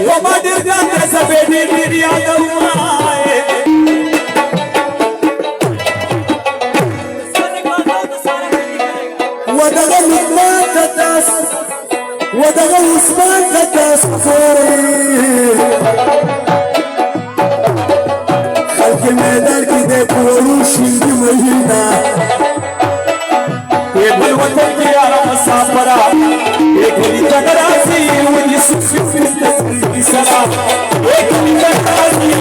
وما درقان سبيدي دنيا دواي ودغ لقمان تداس ودغ عثمان تداس خلق میدان کی دے پورو شند مہینہ یہ بلوتن کی آرام سافرا ایک ہی جگراسی ودی سوفی کی سلام ایک ہی جگراسی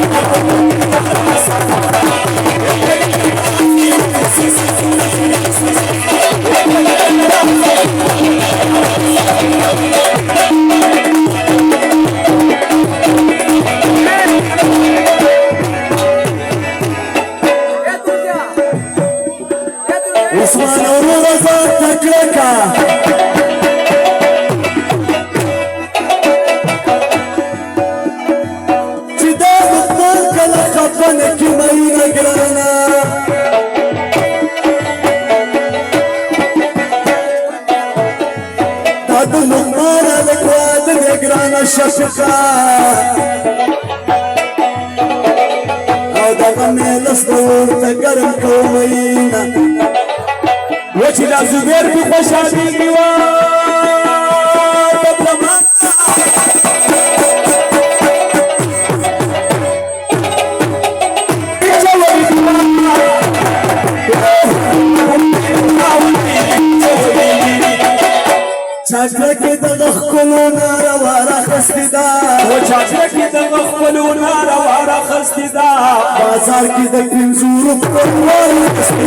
عثمان اور رضا تکلکا چدا لقمان کلا خفن کی مہینہ گرانا داد لقمان لقواد نگرانا شفقا او دغه ملس دور تگرم کو مہینہ وچلا زبیر کی خوشحالی دیوار بطلمان چاچرا کی دغخ کلونا روارا خستی دا چاچرا کی دغخ کلونا روارا خستی دا بازار کی دغ پنزور کلونا خستی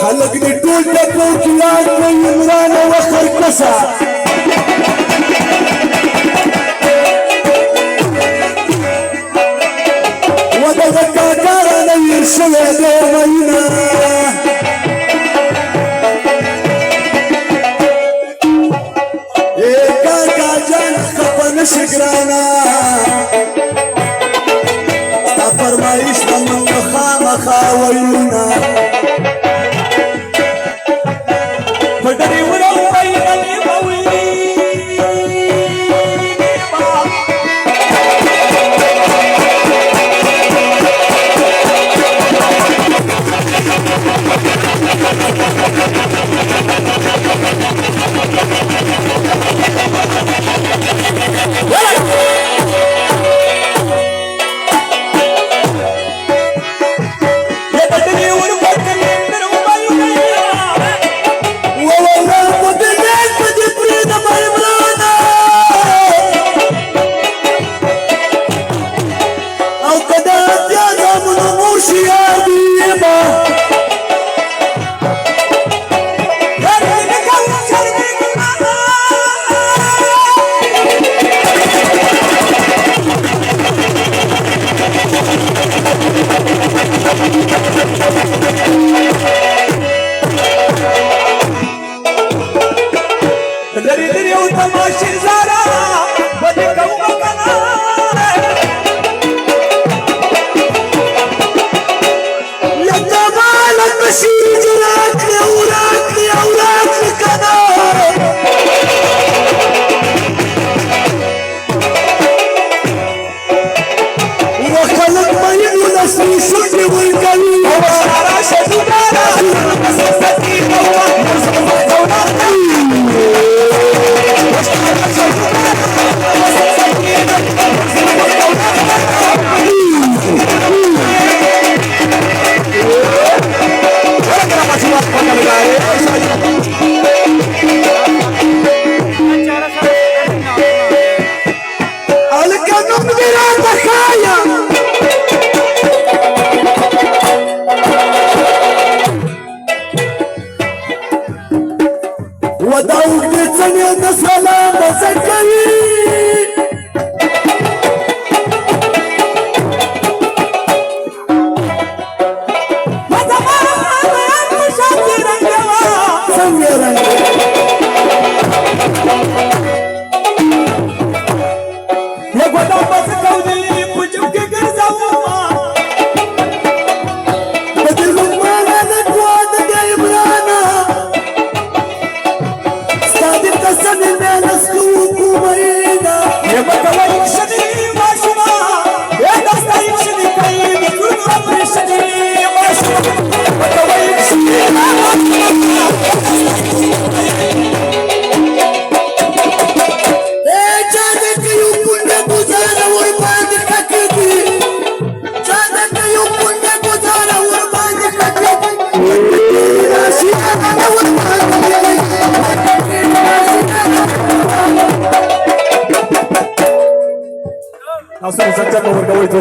خلق دی ټول ټکو کیان کوي عمران وخر کسا ودغه کاکارا نویر شوی دی مینه ای کاکا جان خفه نشي ګرانه ستا فرمایش به موږ خامخا ویونه Let's go. بين اسلوب ومينا يبقى ويكشني ما شما يا دستا يكشني كيد يكون ربي شني ما شما يبقى ويكشني ايه جادك يكون بوزارة وربانك اكيد جادك يكون بوزارة وربانك اكيد langsung saja kau bergaul itu.